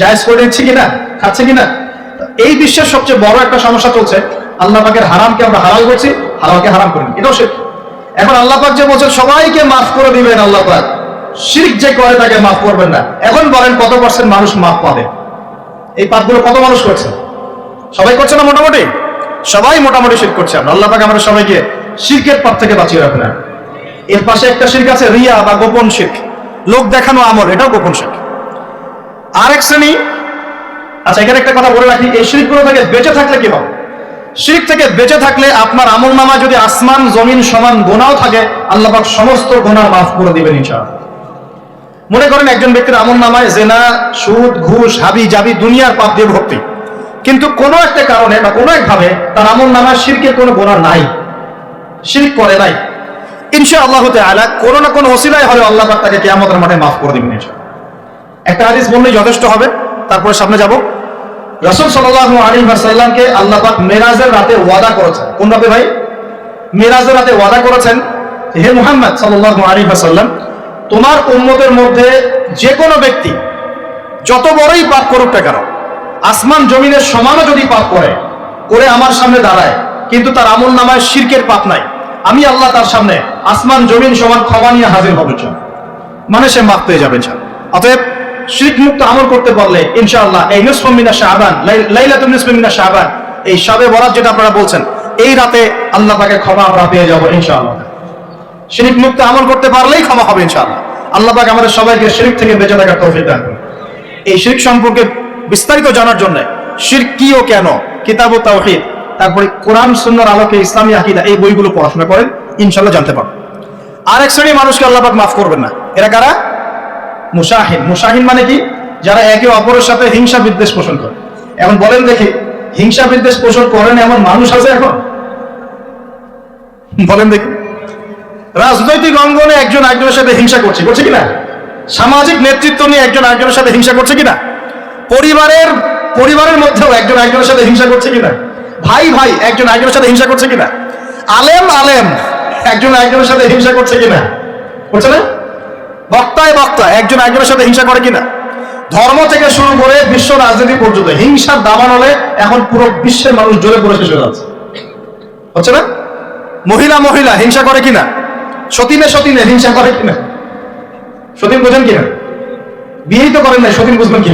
জায়েজ করে নিচ্ছি কিনা, খাচ্ছি কিনা? এই বিশ্বের সবচেয়ে বড় একটা সমস্যা চলছে, আল্লাহ পাকের হারামকে আমরা হালাল করছি, হালালকে হারাম করিনি, এটাও শিরক। এখন আল্লাহ পাক যে বলছেন সবাইকে মাফ করে দিবেন, আল্লাহ পাক শিরক যে করে তাকে মাফ করবেন না। এখন বলেন কত % মানুষ মাফ পাবে? এই পাপগুলো কত মানুষ করছে? সবাই করছে না? মোটামুটি সবাই মোটামুটি শিরক করছে। আল্লাহ পাক আমাদের সবাইকে শিরকের পাপ থেকে বাঁচিয়ে রাখেন। এর পাশে একটা শিরক আছে রিয়া বা গোপন শিরক, লোক দেখানো আমল, এটাও গোপন শিরক। আরেক শ্রেণী। আচ্ছা, এখানে একটা কথা বলে রাখি, এই শিরকগুলো থেকে বেঁচে থাকলে কি হবে? শিরক থেকে বেঁচে থাকলে আপনার আমলনামায় যদি আসমান জমিন সমান গুনাহও থাকে, আল্লাহ পাক সমস্ত গুনাহ মাফ করে দিবেন ইনশাআল্লাহ। মনে করেন একজন ব্যক্তির আমলনামায় জেনা, সুদ, ঘুষ, হাবি জাবি দুনিয়ার পাপ দিয়ে ভর্তি, কিন্তু কোনো একটা কারণে বা কোনো একভাবে তার আমলনামায় শিরকের কোনো গুনাহ নাই, শিরক করে নাই, ইনশাআল্লাহ তাআলা কোনো না কোনো ওসিলায় হলে আল্লাহ পাক তাকে কিয়ামতের মাঠে মাফ করে দিবেন ইনশাআল্লাহ। একটা হাদিস বললেই যথেষ্ট হবে, তারপরে সামনে যাব। রাসূল সাল্লাল্লাহু আলাইহি ওয়াসাল্লামকে আল্লাহ পাক মেরাজের রাতে ওয়াদা করেছেন। কোন রাতে ভাই? মেরাজের রাতে ওয়াদা করেছেন, হে মুহাম্মদ সাল্লাল্লাহু আলাইহি ওয়াসাল্লাম, তোমার উম্মতের মধ্যে যে কোনো ব্যক্তি যত বড়ই পাপ করুক না কেন, আসমান জমিনের সমানও যদি পাপ করে আমার সামনে দাঁড়ায়, কিন্তু তার আমলনামায় শিরকের পাপ নাই, আমি আল্লাহ তার সামনে আসমান জমিন সমান ক্ষমা নিয়ে হাজির হব, মানে সে মাফ পেয়ে যাবে। অতএব শিরক মুক্ত আমল করতে পারলে ইনশাআল্লাহ এই নিসফু মিনাশ শাবান, লাইলাতুন নিসফি মিনাশ শাবান, এই শবে বরাত যেটা আপনারা বলছেন, এই রাতে আল্লাহ পাকের ক্ষমা আমরা পেয়ে যাবো ইনশাআল্লাহ। শিরক মুক্ত আমল করতে পারলেই ক্ষমা হবে ইনশাআল্লাহ। আল্লাহ পাক আমাদের সবাইকে শিরক থেকে বেঁচে থাকার তৌফিক দান করুন। এই শিরক সম্পর্কে বিস্তারিত জানার জন্য শিরক কি ও কেন, কিতাবুত তাওহীদ, তারপরে কোরআন সুন্নাহর আলোকে ইসলামী আকীদা, এই বইগুলো পড়াশোনা করেন, ইনশাআল্লাহ জানতে পারবেন। আরেক শ্রেণীর মানুষকে আল্লাহ পাক মাফ করবেন না। এরা কারা? মুশাহিন। মুশাহিন মানে কি? যারা একে অপরের সাথে হিংসা বিদ্বেষ পোষণ করে। এখন বলেন দেখি, হিংসা বিদ্বেষ পোষণ করেন এমন মানুষ আছে এখন? বলেন দেখি। রাজনৈতিক অঙ্গনে একজন একজনের সাথে হিংসা করছে কিনা? সামাজিক নেতৃত্ব নিয়ে একজন একজনের সাথে হিংসা করছে কিনা? পরিবারের মধ্যেও একজন একজনের সাথে হিংসা করছে কিনা? ভাই ভাই একজন একজনের সাথে হিংসা করছে কিনা? আলেম একজন একজনের সাথে হিংসা করছে কিনা? করছে না? বক্তা একজন একজনের সাথে হিংসা করে কিনা? ধর্ম থেকে শুরু করে বিশ্ব রাজনীতি পর্যন্ত হিংসার দাবান হলে এখন পুরো বিশ্বের মানুষ জ্বলে পড়ে শেষ হয়ে যাচ্ছে, হচ্ছে না? মহিলা হিংসা করে কিনা? সতীনে হিংসা করে কিনা? সতীন বোঝেন কিনা? বিয়েই তো করেন নাই, সতীন বুঝবেন কি?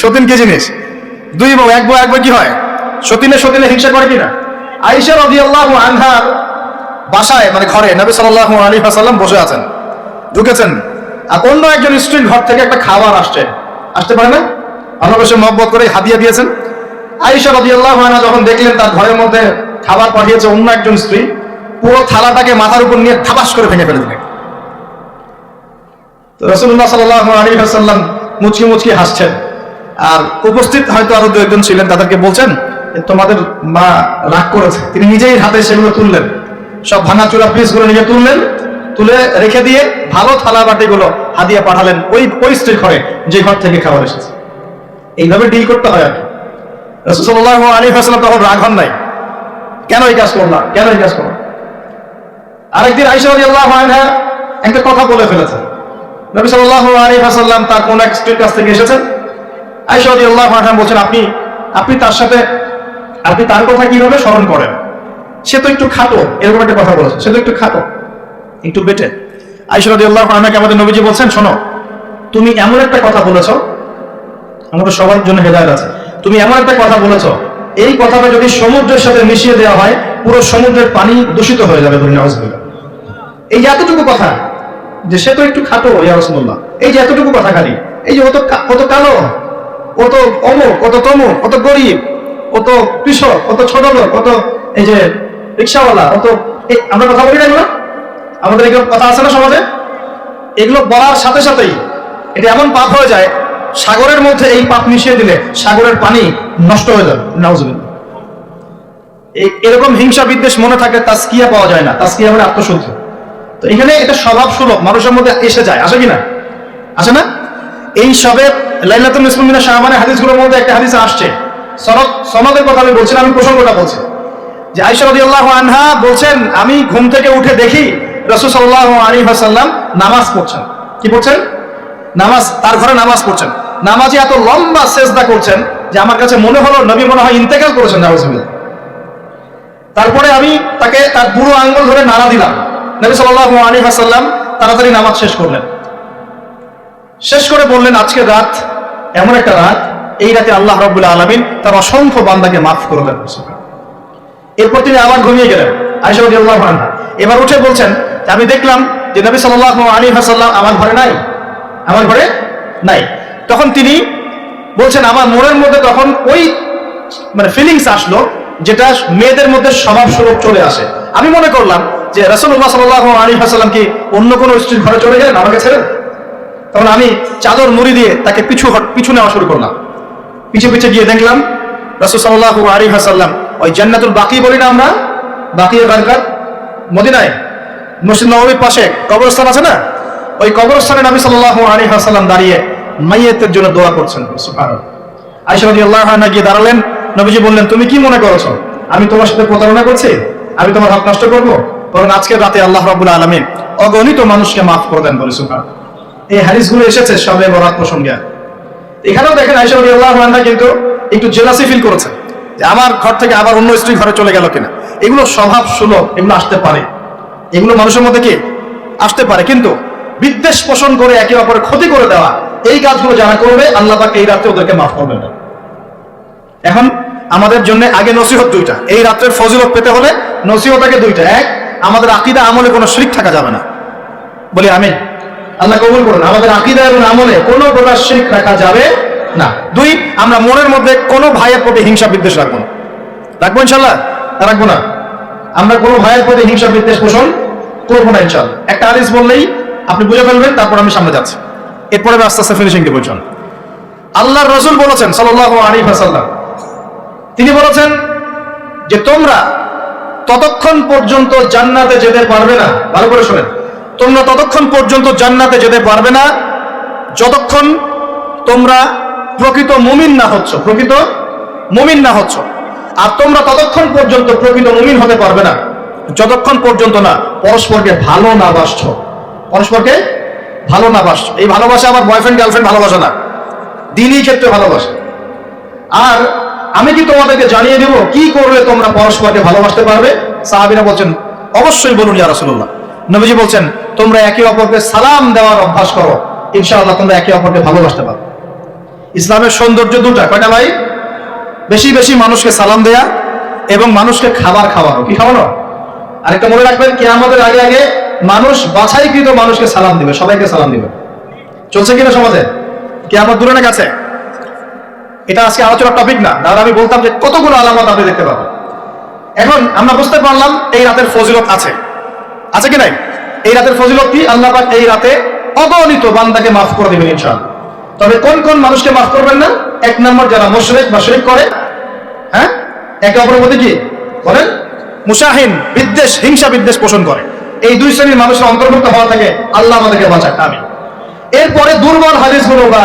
সতীন কি জিনিস? দুই বউ, এক বউ কি হয়? সতীনে হিংসা করে কিনা? আয়েশা রাদিয়াল্লাহু আনহার বাসায়, মানে ঘরে, নবী সাল্লাল্লাহু আলাইহি ওয়াসাল্লাম বসে আছেন, ঢুকেছেন, আর অন্য একজন স্ত্রীর ঘর থেকে একটা খাবার আসতে পারে না, আল্লাহ বসে মহব্বত করে হাদিয়া দিয়েছেন। আয়েশা রাদিয়াল্লাহু আনহা যখন দেখলেন তার ঘরের মধ্যে খাবার পাঠিয়েছে অন্য একজন স্ত্রী, পুরো থালাটাকে মাথার উপর নিয়ে ধাবাস করে ভেঙে ফেলে দিলেন। তো রাসূলুল্লাহ সাল্লাল্লাহু আলাইহি ওয়াসাল্লাম মুচকি হাসছেন, আর উপস্থিত হয়তো আরো দু একজন ছিলেন, তাদেরকে বলছেন তোমাদের মা রাগ করেছে। তিনি নিজেই হাতে সেগুলো তুললেন, সব ভাঙাচোরা পিসগুলো নিজে তুলে রেখে দিয়ে ভালো থালা বাটিগুলো হাদিয়া পাঠালেন ওই স্ত্রীর ঘরে, যে ঘর থেকে খাবার এসেছে। এইভাবে ডিল করতে হয় আর কি। রাসূল সাল্লাল্লাহু আলাইহি ওয়াসাল্লাম তখন রাগ হন নাই, কেন এই কাজ করলাম। আরেকদিন আয়েশা রাদিয়াল্লাহু আনহা একটা কথা বলে ফেলেছেন। নবী সাল্লাল্লাহু আলাইহি ওয়াসাল্লাম তার কোন এক স্ত্রীর কাছ থেকে এসেছেন। আয়েশা রাদিয়াল্লাহু আনহা বলছেন, আপনি তার কথা কিভাবে স্মরণ করেন? সে তো একটু খাটো, এরকম একটা কথা বলেছে, সে তো একটু খাটো, একটু বেটে। আয়েশা রাদিয়াল্লাহু আনহাকে আমাদের নবীজি বলছেন, শোনো, তুমি এমন একটা কথা বলেছো, আমাদের সবার জন্য হেদায়েত আছে, তুমি এমন একটা কথা বলেছো, এই কথাটা যদি সমুদ্রের সাথে মিশিয়ে দেওয়া হয়, পুরো সমুদ্রের পানি দূষিত হয়ে যাবে। নাউযুবিল্লাহ। এই যে এতটুকু কথা, যে সে তো একটু খাটো ইয়া রাসূলুল্লাহ, এই যে এতটুকু কথা খালি, এই যে কত কালো, কত অমুক, কত তমুক, কত গরিব, কত কৃষক, কত ছোট লোক, কত এই যে রিক্সাওয়ালা, আমরা কথা বলি না এগুলো? আমাদের এগুলো কথা আছে না সমাজে? এগুলো বলার সাথে সাথেই এটা এমন পাপ হয়ে যায়, সাগরের মধ্যে এই পাপ মিশিয়ে দিলে সাগরের পানি নষ্ট হয়ে যাবে। নাউযুবিল্লাহ। এরকম হিংসা বিদ্বেষ মনে থাকলে তাসকিয়া পাওয়া যায় না। তাসকিয়া মানে আত্মশুদ্ধি। তো এখানে এটা স্বভাব সুলভ মানুষের মধ্যে এসে যায়, আসে কিনা? আসে না? এই সবে লাইলাতুল নিসফ মিনাশ শাবানের হাদিসগুলোর মধ্যে একটা হাদিসে আসছে, সনদের কথা আমি বলছিলাম, আমি প্রসঙ্গটা বলছি, যে আয়েশা রাদিয়াল্লাহু আনহা বলছেন, আমি ঘুম থেকে উঠে দেখি রাসূল সাল্লাল্লাহু আলাইহি ওয়াসাল্লাম নামাজ পড়ছেন। কি পড়ছেন? নামাজ। তার ঘরে নামাজ পড়ছেন। নামাজে এত লম্বা সেজদা করছেন যে আমার কাছে মনে হলো নবী মনে হয় ইন্তেকাল করেছেন। নাউযুবিল্লাহ। তারপরে আমি তাকে তার বুড়ো আঙ্গুল ধরে নাড়া দিলাম। নবী সাল্লাল্লাহু আলাইহি ওয়াসাল্লাম তাড়াতাড়ি নামাজ শেষ করলেন। শেষ করে বললেন, আজকে রাত এমন একটা রাত, এই রাতে আল্লাহ রাব্বুল আলামিন তার অসংখ্য বান্দাকে মাফ করে দেন। এরপর তিনি আবার ঘুমিয়ে গেলেন। আয়েশা রাদিয়াল্লাহু আনহা এবার উঠে বলছেন, আমি দেখলাম যে নবী সাল্লাল্লাহু আলাইহি ওয়াসাল্লাম আমার ঘরে নাই। তখন তিনি বলছেন, আমার মনের মধ্যে তখন ওই ফিলিংস আসলো যেটা মেয়েদের মধ্যে স্বভাব স্বরূপ চলে আসে। আমি মনে করলাম যে রাসূলুল্লাহ সাল্লাল্লাহু আলাইহি ওয়াসাল্লাম কি অন্য কোনো স্ত্রীর ঘরে চলে গেলেন আমাকে ছেড়ে। তখন আমি চাদর মুড়ি দিয়ে তাকে পিছু নেওয়া শুরু করলাম। পিছে গিয়ে দেখলাম রাসূল সাল্লাল্লাহু আলাইহি ওয়াসাল্লাম ওই জান্নাতুল বাকি বলি না আমরা, বাকিয়ে বারকাত, মদিনায় মসজিদ নববীর পাশে কবরস্থান আছে না, ওই কবরস্থানে নবী সাল্লাল্লাহু আলাইহি ওয়াসাল্লাম দাঁড়িয়ে মাইয়াতের জন্য দোয়া করছেন। সুবহানাল্লাহ। আয়েশা রাদিয়াল্লাহু আনহা গিয়ে দাঁড়ালেন। নবীজি বললেন, তুমি কি মনে করছো আমি তোমার সাথে প্রতারণা করছি? আমি তোমার হক নষ্ট করবো? বরং আজকের রাতে আল্লাহ রাব্বুল আলামিন অগণিত মানুষকে মাফ করে দেন বলে। সুবহানাল্লাহ। এই হাদিসগুলো এসেছে সবে বরাত প্রসঙ্গে। এখানেও দেখেন আয়েশা রাদিয়াল্লাহু আনহা কিন্তু একটু জেলাসি ফিল করেছেন যে আমার ঘর থেকে আবার অন্য স্ত্রী ঘরে চলে গেল কিনা। এগুলো স্বভাব সুলভ, এগুলো আসতে পারে, এগুলো মানুষের মধ্যে কি আসতে পারে, কিন্তু বিদ্বেষ পোষণ করে একে অপরের ক্ষতি করে দেওয়া, এই কাজগুলো যারা করবে আল্লাহ পাক এই রাতে ওদেরকে মাফ করবেন না। এখন আমাদের জন্য আগে নসিহত দুইটা। এই রাত্রের ফজিলত পেতে হলে নসিহত আগে দুইটা। এক, আমাদের আকীদা আমলে কোনো শিরক থাকা যাবে না, বলি আমিন। আল্লাহ কবুল করুন। আমাদের আকীদা এবং আমলে কোনো প্রকার শিরক রাখা যাবে না। দুই, আমরা মনের মধ্যে কোনো ভাইয়ের প্রতি হিংসা বিদ্বেষ রাখবো না। রাখবো ইনশাল্লাহ? রাখবো না। আমরা কোনো ভাইয়ের প্রতি হিংসা বিদ্বেষ পোষণ করবো না ইনশাল্লাহ। একটা হাদিস বললেই আপনি বুঝে ফেলবেন, তারপর আমি সামনে যাচ্ছি। এরপরে আমি আস্তে আস্তে ফিনিশিং দিব ইনশাল্লাহ। আল্লাহর রাসূল বলেছেন সাল্লাল্লাহু আলাইহি ওয়াসাল্লাম, তিনি বলেছেন যে তোমরা ততক্ষণ পর্যন্ত জান্নাতে যেতে পারবে না, ভালো করে শোনেন, তোমরা ততক্ষণ পর্যন্ত জান্নাতে যেতে পারবে না যতক্ষণ তোমরা প্রকৃত মুমিন না হচ্ছ, প্রকৃত মুমিন না হচ্ছ। আর তোমরা ততক্ষণ পর্যন্ত প্রকৃত মুমিন হতে পারবে না যতক্ষণ পর্যন্ত না পরস্পরকে ভালো না বাসছো, পরস্পরকে ভালো না বাসছো। এই ভালোবাসা আবার বয়ফ্রেন্ড গার্লফ্রেন্ড ভালোবাসা না, দিনই ক্ষেত্রে ভালোবাসা। আর আমি কি তোমাদেরকে জানিয়ে দেব কি করলে তোমরা পরস্পরকে ভালোবাসতে পারবে? সাহাবীরা বলছেন অবশ্যই বলুন ইয়া রাসূলুল্লাহ। নবীজি বলছেন তোমরা একে অপরকে সালাম দেওয়ার অভ্যাস করো, ইনশাআল্লাহ তোমরা একে অপরকে ভালোবাসতে পারবে। ইসলামের সৌন্দর্য দুটা, কয়টা ভাই? বেশি বেশি মানুষকে সালাম দেয়া এবং মানুষকে খাবার খাওয়ানো। কি খাওয়ানো? আরেকটা মনে রাখবেন, কিয়ামতের আগে আগে মানুষ বাছাইকৃত মানুষকে সালাম দিবে, সবাইকে সালাম দিবে। চলছে কিনা সমাজে? কিয়ামত দূরে না কাছে? এটা আজকে আলোচনার টপিক না, তাহলে আমি বলতাম যে কতগুলো আলামত আপনি দেখতে পাবেন। এখন আমরা বুঝতে পারলাম এই রাতের ফজিলত আছে, আছে কি নাই? এই রাতের ফজিলত কি? আল্লাহ পাক এই রাতে অগণিত বান্দাকে মাফ করে দিবেন ইনশাআল্লাহ। তবে কোন কোন মানুষকে মাফ করবেন না? এক নম্বর, যারা মুশরিক বা শিরক করে, হ্যাঁ, একে অপরের প্রতি কি বলেন, মুশাহিন, বিদ্বেষ, হিংসা বিদ্বেষ পোষণ করে, এই দুই শ্রেণীর মানুষের অন্তর্ভুক্ত হওয়া থেকে আল্লাহ আমাদেরকে বাঁচাক, আমিন। এরপরে দুর্বল হাদিসগুলো বা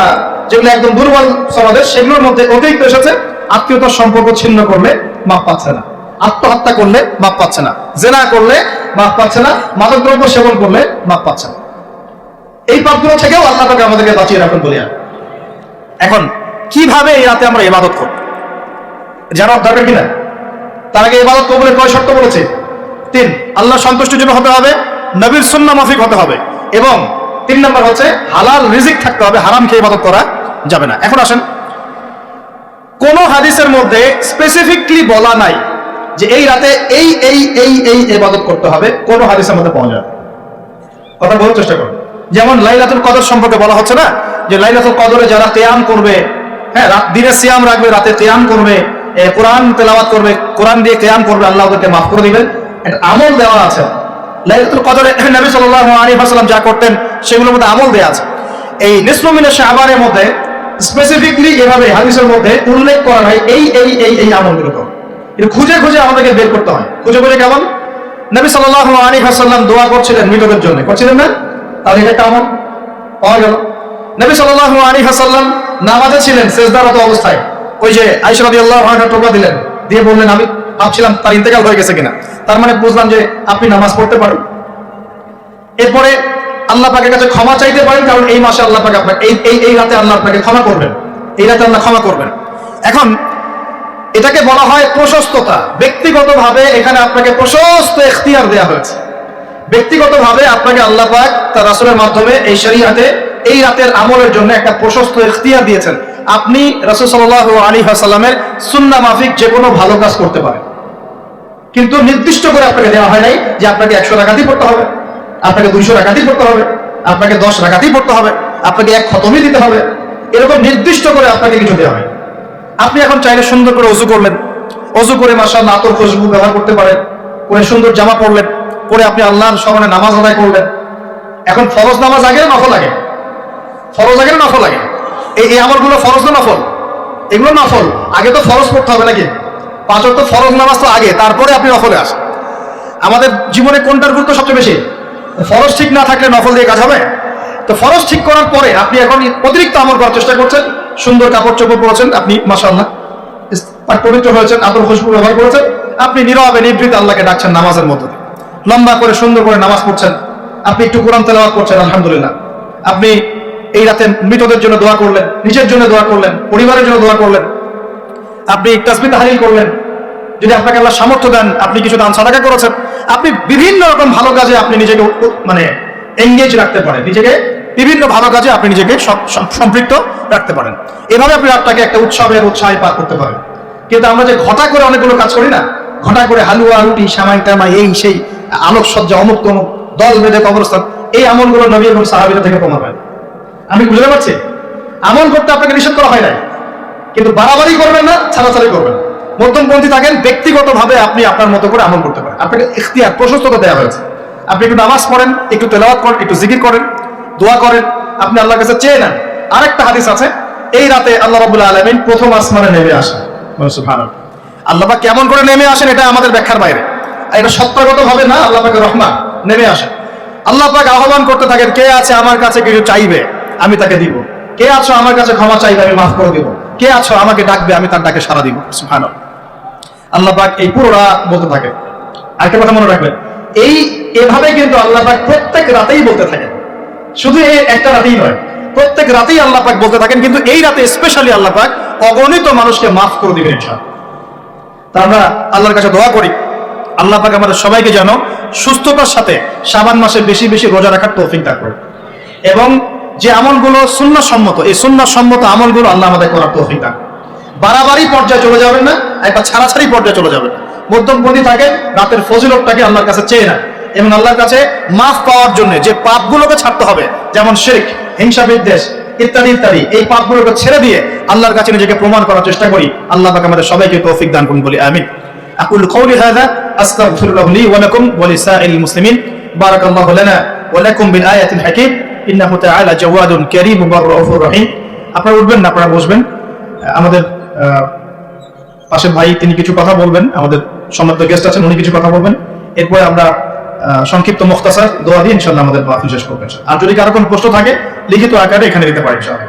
যেগুলো একদম দুর্বল সমাজের, সেগুলোর মধ্যে অতিরিক্ত এসেছে আত্মীয়তার সম্পর্ক ছিন্ন করলে মাপ পাচ্ছে না, আত্মহত্যা করলে মাপ পাচ্ছে না, জেনা করলে মাপ পাচ্ছে না, মাদকদ্রব্য সেবন করলে মাপ পাচ্ছে না। এই পাপগুলো থেকেও আল্লাহ তাআলা আমাদেরকে বাঁচিয়ে রাখুন বলি। এখন কিভাবে এই রাতে আমরা ইবাদত করব জানার দরকার কিনা? তার আগে ইবাদত কবুলের কয় শর্ত বলেছে? 3। আল্লাহ সন্তুষ্টির জন্য হতে হবে, নবীর সুন্নাহ মাফিক হতে হবে, এবং 3 নম্বর হচ্ছে হালাল রিজিক থাকতে হবে, হারাম খেয়ে ইবাদত করা যাবে না। এখন আসেন, কোন হাদিসের মধ্যে স্পেসিফিকলি বলা নাই যে এই রাতে এই এই এই এই ইবাদত করতে হবে, কোন হাদিসের মধ্যে পাওয়া যায়? কথা বলার চেষ্টা করুন। যেমন লাইলাতুল কদর সম্পর্কে বলা হচ্ছে না, যে লাইলাতুল কদরে যারা কিয়াম করবে, হ্যাঁ, দিনে সিয়াম রাখবে, রাতে কিয়াম করবে, কোরআন তেলাওয়াত করবে, কোরআন দিয়ে কিয়াম করবে, আল্লাহ ওদেরকে মাফ করে দিবেন, একটা আমল দেওয়া আছে। লাইলাতুল কদরে নবী সাল্লাল্লাহু আলাইহি ওয়াসাল্লাম যা করতেন সেগুলোর মধ্যে আমল দেওয়া আছে। এই নিসফু মিনে শাবানের মধ্যে স্পেসিফিকলি এভাবে হাদিসের মধ্যে উল্লেখ করা হয় এই এই এই এই আমলগুলো করো। এটা খুঁজে খুঁজে আমাদেরকে বের করতে হয়। খুঁজে খুঁজে কেমন? নবী সাল্লাল্লাহু আলাইহি ওয়াসাল্লাম দোয়া করছিলেন মৃতদের জন্য, করছিলেন না? তাহলে এটা একটা আমল পাওয়া গেল। নবী সাল্লাল্লাহু আলাইহি ওয়াসাল্লাম নামাজে ছিলেন সিজদারত অবস্থায়, ওই যে আয়েশা রাদিয়াল্লাহু আনহা টোকা দিলেন, দিয়ে বললেন আমি ভাবছিলাম তার ইন্তেকাল হয়ে গেছে কিনা, তার মানে বুঝলাম যে আপনি নামাজ পড়তে পারেন। এরপরে আল্লাহ পাকের কাছে ক্ষমা চাইতে পারেন, কারণ এই মাসে আল্লাহ পাক আপনাকে এই রাতে আল্লাহ আপনাকে ক্ষমা করবেন, এই রাতে আল্লাহ ক্ষমা করবেন। এখন এটাকে বলা হয় প্রশস্ততা। ব্যক্তিগতভাবে এখানে আপনাকে প্রশস্ত ইখতিয়ার দেওয়া হয়েছে। ব্যক্তিগতভাবে আপনাকে আল্লাহ পাক তার রাসূলের মাধ্যমে এই শরীয়তে এই রাতের আমলের জন্য একটা প্রশস্ত ইখতিয়ার দিয়েছেন। আপনি রাসূল সাল্লাল্লাহু আলাইহি ওয়াসাল্লামের সুন্নাহ মাফিক যে কোনো ভালো কাজ করতে পারেন, কিন্তু নির্দিষ্ট করে আপনাকে দেওয়া হয় নাই যে আপনাকে 100 রাকাতই পড়তে হবে, আপনাকে 200 রাকাতই পড়তে হবে, আপনাকে 10 রাকাতই পড়তে হবে, আপনাকে 1 খতমই দিতে হবে, এরকম নির্দিষ্ট করে আপনাকে কিছু দেওয়া হয়। আপনি এখন চাইলে সুন্দর করে ওযু করলেন, ওযু করে মাশাআল্লাহ আতর খুশবু ব্যবহার করতে পারেন, করে সুন্দর জামা পরলেন, পরে আপনি আল্লাহর স্মরণে নামাজ আদায় করলেন। এখন ফরজ নামাজ আগে না নফল আগে? ফরজ আগে না নফল আগে? এই আমলগুলো ফরজ না নফল? এগুলো নফল। আগে তো ফরজ পড়তে হবে নাকি? 5 ওয়াক্ত ফরজ নামাজ তো আগে, তারপরে আপনি নফলে আসেন। আমাদের জীবনে কোনটার গুরুত্ব সবচেয়ে বেশি? ফরজ ঠিক না থাকলে নফল দিয়ে কাজ হবে? তো ফরজ ঠিক করার পরে আপনি এখন অতিরিক্ত আমল করার চেষ্টা করছেন, সুন্দর কাপড় চোপড় পরেছেন, আপনি মাশাআল্লাহ পবিত্র হয়েছেন, আতর খুশবু ব্যবহার করেছেন, আপনি নীরবে নিভৃতে আল্লাহকে ডাকছেন নামাজের মধ্যে, লম্বা করে সুন্দর করে নামাজ পড়ছেন, আপনি একটু কোরআন তেলাওয়াত করছেন, আলহামদুলিল্লাহ। আপনি এই রাতে মৃতদের জন্য দোয়া করলেন, নিজের জন্য দোয়া করলেন, পরিবারের জন্য দোয়া করলেন, আপনি তাসবিহ তাহলিল করলেন, যদি আপনাকে আল্লাহ সামর্থ্য দেন আপনি কিছু দান সাদাকা করেছেন, আপনি বিভিন্ন রকম ভালো কাজে আপনি নিজেকে মানে এঙ্গেজ রাখতে পারেন, নিজেকে বিভিন্ন ভালো কাজে আপনি নিজেকে সম্পৃক্ত রাখতে পারেন। এভাবে আপনি রাতটাকে একটা উৎসবে উৎসাহে পার করতে পারেন। কিন্তু আমরা যে ঘটা করে অনেকগুলো কাজ করি না, ঘটা করে হালুয়া রুটি সামাই টামাই এই সেই আলোকসজ্জা অমুক তমুক দল বেঁধে কবরস্থান, এই আমলগুলো নবী এবং সাহাবীরা থেকে প্রমাণ হয়। আমি বুঝতে পারছি, আমল করতে আপনাকে নিষেধ করা হয় নাই, কিন্তু বাড়াবাড়ি করবেন না, ছাড়াছাড়ি করবেন। মধ্যমপন্থী থাকেন, ব্যক্তিগতভাবে আপনি আপনার মতো করে আমল করতে পারেন। আপনাকে ইখতিয়ার, প্রশস্ততা দেওয়া হয়েছে। আপনি একটু নামাজ পড়েন, একটু তেলাওয়াত করেন, একটু জিকির করেন, দোয়া করেন, আপনি আল্লাহর কাছে চেয়ে নেন। আরেকটা হাদিস আছে, এই রাতে আল্লাহ রাব্বুল আলামিন প্রথম আসমানে নেমে আসেন। সুবহানাল্লাহ। আল্লাহ পাক কেমন করে নেমে আসেন এটা আমাদের ব্যাখ্যার বাইরে, এটা সত্যগত ভাবে না। আল্লাহ পাকের রহমান, নেমে আসেন। আল্লাহ পাক আহ্বান করতে থাকেন, কে আছে আমার কাছে কিছু চাইবে, আমি তাকে দিব। কে আছো আমার কাছে ক্ষমা চাইবে, আমি মাফ করে দিব। কে আছো আমাকে ডাকবে, আমি তার ডাকে সাড়া দিব। সুবহানাল্লাহ। আল্লাহ পাক এই পুরো রাত বলতে থাকে। আরেকটা কথা মনে রাখবেন, এভাবে কিন্তু আল্লাহ পাক প্রত্যেক রাতেই বলতে থাকেন, শুধু এই একটা রাতেই নয়, প্রত্যেক রাতেই আল্লাহ পাক বলতে থাকেন। কিন্তু এই রাতে স্পেশালি আল্লাহ পাক অগণিত মানুষকে মাফ করে দিবেন ইনশাআল্লাহ। তা আমরা আল্লাহর কাছে দোয়া করি, আল্লাহ পাক আমাদের সবাইকে যেন সুস্থতার সাথে শাবান মাসে বেশি বেশি রোজা রাখার তৌফিক দান করে, এবং যে আমলগুলো সুন্নাহ সম্মত, এই সুন্নাহ সম্মত আমলগুলো আল্লাহ আমাদের করার তৌফিক দান। বাড়াবাড়ি পর্যায়ে চলে যাবেন না, একবার ছাড়াছাড়ি পর্যায়ে চলে যাবেন। মধ্যমপন্থী থাকে, রাতের ফজিলতটাকে আল্লাহর কাছে চেয়ে নেন, এবং আল্লাহর কাছে মাফ পাওয়ার জন্য যে পাপগুলোকে ছাড়তে হবে, যেমন শিরক, হিংসা বিদ্বেষ ইত্যাদি ইত্যাদি, এই পাপগুলোকে ছেড়ে দিয়ে আল্লাহর কাছে নিজেকে প্রমাণ করার চেষ্টা করি। আল্লাহ পাক আমাদের সবাইকে তৌফিক দান করুন, বলি আমিন। আকুলু কওলি হাযা আস্তাগফিরুল্লাহ লি ওয়া লাকুম ওয়া লিসাইরিল মুসলিমিন। বারাকাল্লাহু লানা ওয়া লাকুম বিল আয়াতিল হাকীম ইন্নাহু তাআলা জাওয়াদুন কারীমুন রাউফুর রহিম। আপনারা উঠবেন না, আপনারা বসবেন। আমাদের পাশে ভাই তিনি কিছু কথা বলবেন, আমাদের সম্মানিত গেস্ট আছেন, উনি কিছু কথা বলবেন। এরপরে আমরা সংক্ষিপ্ত মুখতাসার দোয়া দিয়ে ইনশাআল্লাহ আমাদের মাহফিল শেষ করবেন। আর যদি কারো কোনো প্রশ্ন থাকে লিখিত আকারে এখানে দিতে পারি ইনশাআল্লাহ।